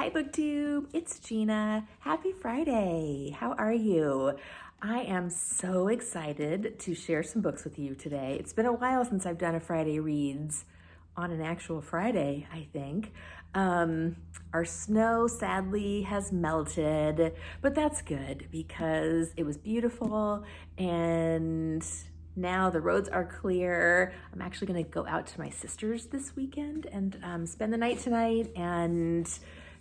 Hi BookTube, it's Gina. Happy Friday. How are you? I am so excited to share some books with you today. It's been a while since I've done a Friday Reads on an actual Friday, I think. Our snow sadly has melted, but that's good because it was beautiful and now the roads are clear. I'm actually gonna go out to my sister's this weekend and spend the night tonight and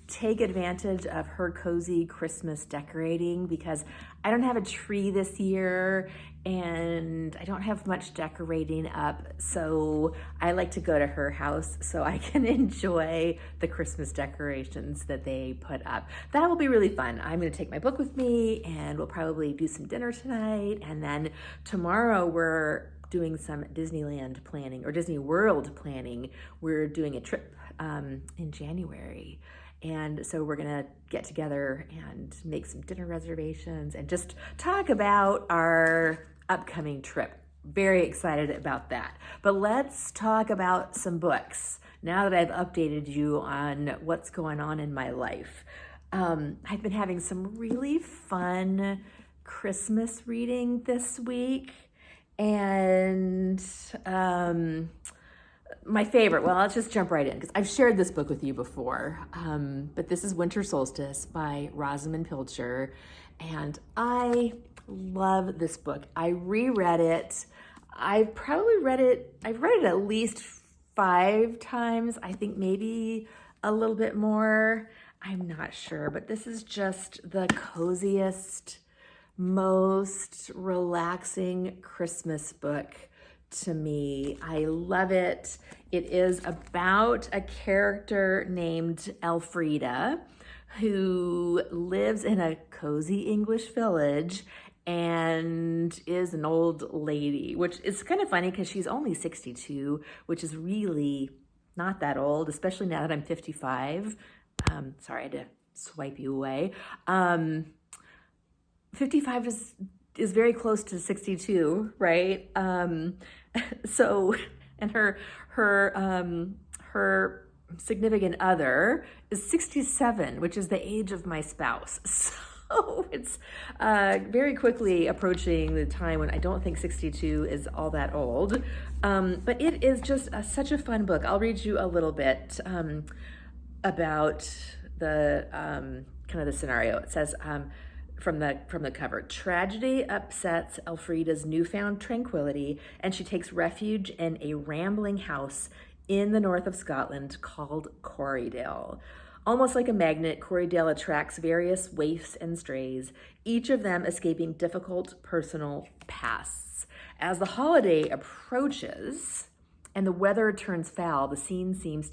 take advantage of her cozy Christmas decorating because I don't have a tree this year and I don't have much decorating up. So I like to go to her house so I can enjoy the Christmas decorations that they put up. That will be really fun. I'm gonna take my book with me and we'll probably do some dinner tonight. And then tomorrow we're doing some Disneyland planning or Disney World planning. We're doing a trip in January. And so we're gonna get together and make some dinner reservations and just talk about our upcoming trip. Very excited about that. But let's talk about some books now that I've updated you on what's going on in my life. I've been having some really fun Christmas reading this week. And my favorite, well, let's just jump right in because I've shared this book with you before, but this is Winter Solstice by Rosamund Pilcher, and I love this book. I reread it. I've read it at least 5 times. I think maybe a little bit more. I'm not sure, but this is just the coziest, most relaxing Christmas book to me. I love it. It is about a character named Elfrida who lives in a cozy English village and is an old lady, which is kind of funny because she's only 62, which is really not that old, especially now that I'm 55. Sorry, I had to swipe you away. 55 is very close to 62, right? So, and her significant other is 67, which is the age of my spouse. So it's very quickly approaching the time when I don't think 62 is all that old. But it is just such a fun book. I'll read you a little bit about the kind of the scenario. It says, from the cover, tragedy upsets Elfrida's newfound tranquility and she takes refuge in a rambling house in the north of Scotland called Quarrydale. Almost like a magnet, Quarrydale attracts various waifs and strays, each of them escaping difficult personal pasts. As the holiday approaches and the weather turns foul, the scene seems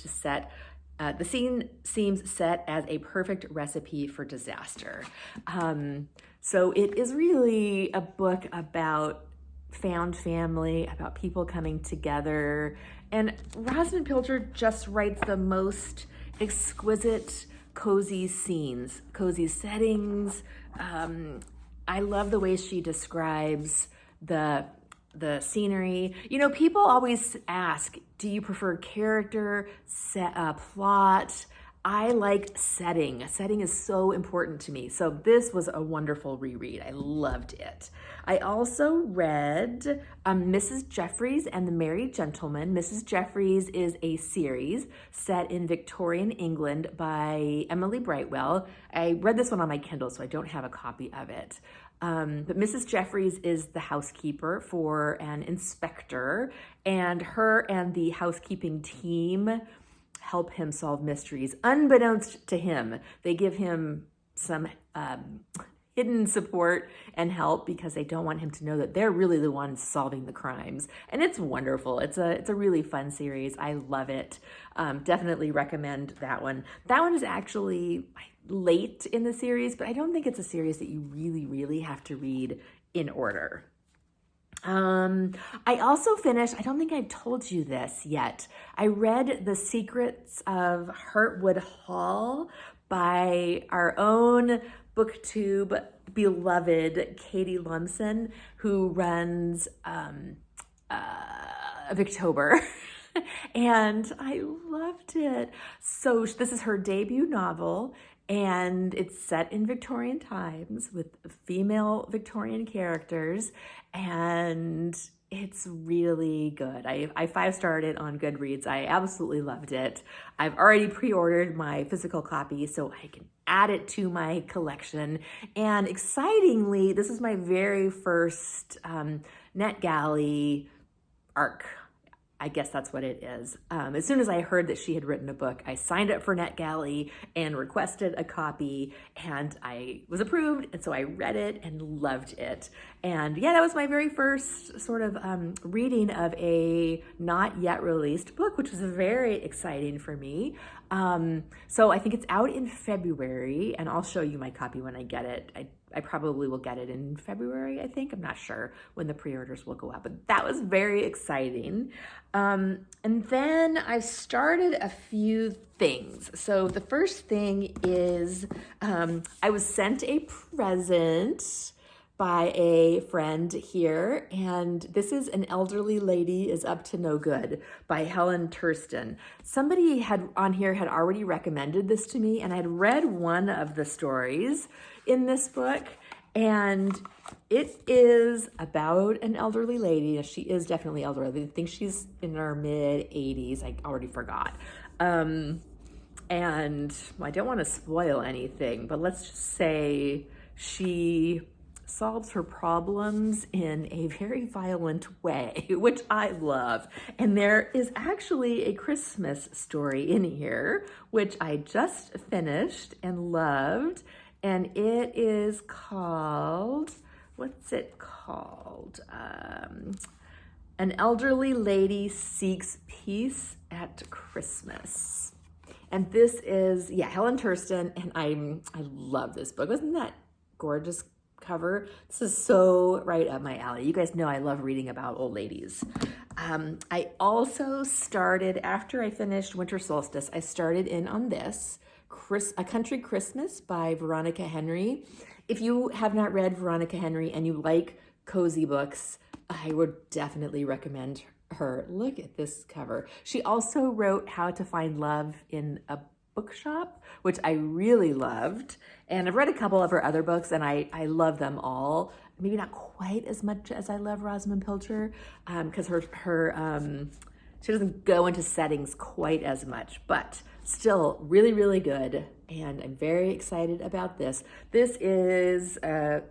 set as a perfect recipe for disaster. So it is really a book about found family, about people coming together. And Rosamund Pilcher just writes the most exquisite, cozy scenes, cozy settings. I love the way she describes the scenery. You know, people always ask, do you prefer character, plot? I like setting. Setting is so important to me. So this was a wonderful reread. I loved it. I also read Mrs. Jeffries and the Merry Gentleman. Mrs. Jeffries is a series set in Victorian England by Emily Brightwell. I read this one on my Kindle, so I don't have a copy of it. But Mrs. Jeffries is the housekeeper for an inspector, and her and the housekeeping team help him solve mysteries. Unbeknownst to him, they give him some hidden support and help because they don't want him to know that they're really the ones solving the crimes. And it's wonderful. It's a really fun series. I love it. Definitely recommend that one. That one is actually late in the series, but I don't think it's a series that you really have to read in order. I also finished, I don't think I've told you this yet, I read The Secrets of Heartwood Hall by our own BookTube beloved Katie Lumsden, who runs Booktober. and I loved it. So this is her debut novel, and it's set in Victorian times with female Victorian characters, and it's really good. I 5-starred it on Goodreads. I absolutely loved it. I've already pre-ordered my physical copy so I can add it to my collection. And excitingly, this is my very first NetGalley ARC. I guess that's what it is. As soon as I heard that she had written a book, I signed up for NetGalley and requested a copy, and I was approved, and so I read it and loved it. And yeah, that was my very first sort of reading of a not yet released book, which was very exciting for me. So I think it's out in February, and I'll show you my copy when I get it. I probably will get it in February, I think. I'm not sure when the pre-orders will go up, but that was very exciting. And then I started a few things. So the first thing is I was sent a present by a friend here, and this is An Elderly Lady is Up to No Good by Helen Thurston. Somebody on here had already recommended this to me, and I had read one of the stories in this book, and it is about an elderly lady. She is definitely elderly. I think she's in her mid-80s. I already forgot. And well, I don't want to spoil anything, but let's just say she solves her problems in a very violent way, which I love. And there is actually a Christmas story in here, which I just finished and loved. And it is called, what's it called? An Elderly Lady Seeks Peace at Christmas. And this is, yeah, Helen Thurston, and I love this book. Isn't that gorgeous cover? This is so right up my alley. You guys know I love reading about old ladies. I also started, after I finished Winter Solstice, I started in on this, A Country Christmas by Veronica Henry. If you have not read Veronica Henry and you like cozy books, I would definitely recommend her. Look at this cover. She also wrote How to Find Love in a Bookshop, which I really loved. And I've read a couple of her other books, and I love them all. Maybe not quite as much as I love Rosamund Pilcher, because she doesn't go into settings quite as much, but still really, really good. And I'm very excited about this. This is a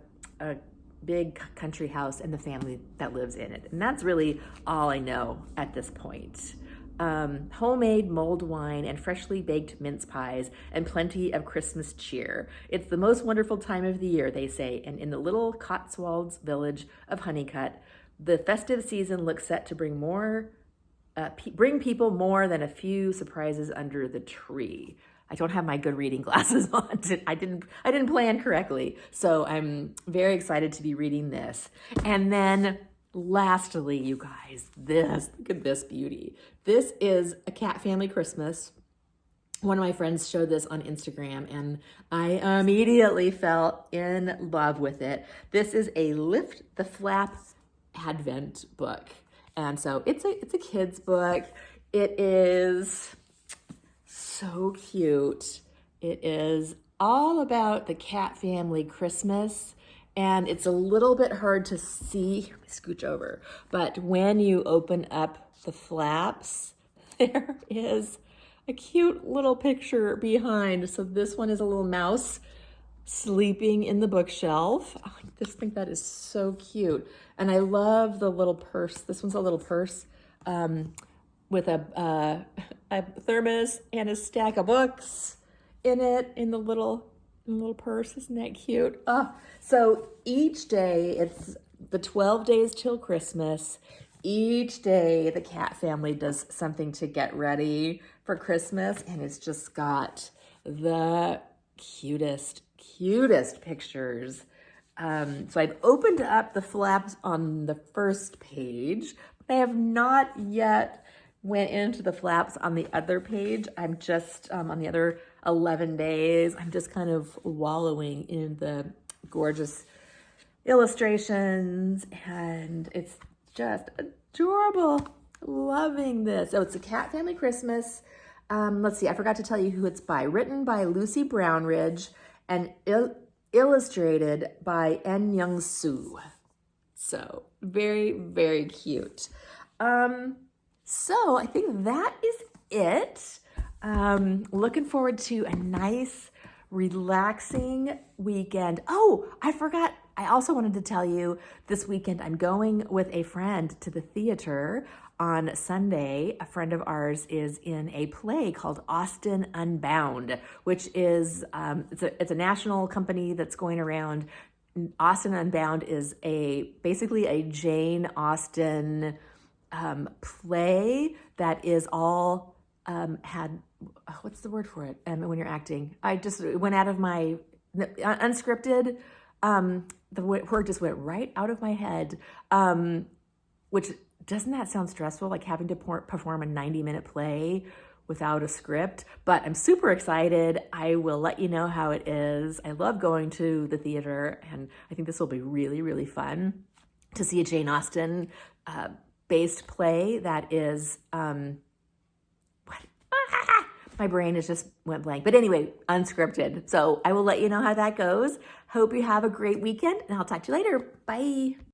big country house and the family that lives in it. And that's really all I know at this point. Homemade mulled wine and freshly baked mince pies and plenty of Christmas cheer. It's the most wonderful time of the year, they say, and in the little Cotswolds village of Honeycutt, the festive season looks set to bring people more than a few surprises under the tree. I don't have my good reading glasses on. I didn't plan correctly. So I'm very excited to be reading this. And then lastly, you guys, look at this beauty. This is A Cat Family Christmas. One of my friends showed this on Instagram, and I immediately fell in love with it. This is a Lift the Flap Advent book. And so it's a kid's book. It is so cute. It is all about the cat family Christmas, and it's a little bit hard to see. Let me scooch over. But when you open up the flaps, there is a cute little picture behind. So this one is a little mouse sleeping in the bookshelf. Oh, I just think that is so cute. And I love the little purse. This one's a little purse with a thermos and a stack of books in it, in the little purse. Isn't that cute? So each day, it's the 12 days till Christmas. Each day, the cat family does something to get ready for Christmas, and it's just got the cutest pictures. So I've opened up the flaps on the first page, but I have not yet went into the flaps on the other page. I'm just on the other 11 days. I'm just kind of wallowing in the gorgeous illustrations, and it's just adorable. Loving this. Oh, it's a Cat Family Christmas. Let's see, I forgot to tell you who it's by. Written by Lucy Brownridge and illustrated by En Young Soo. So very, very cute. So I think that is it. Looking forward to a nice, relaxing weekend. Oh, I forgot. I also wanted to tell you this weekend I'm going with a friend to the theater on Sunday. A friend of ours is in a play called Austen Unbound, which is it's a national company that's going around. Austen Unbound is basically a Jane Austen play that is all had what's the word for it? When you're acting, I just went out of my unscripted. The word just went right out of my head. Which doesn't that sound stressful? Like having to perform a 90-minute play without a script, but I'm super excited. I will let you know how it is. I love going to the theater, and I think this will be really, really fun to see a Jane Austen based play that is, my brain has just went blank. But anyway, unscripted. So I will let you know how that goes. Hope you have a great weekend, and I'll talk to you later. Bye.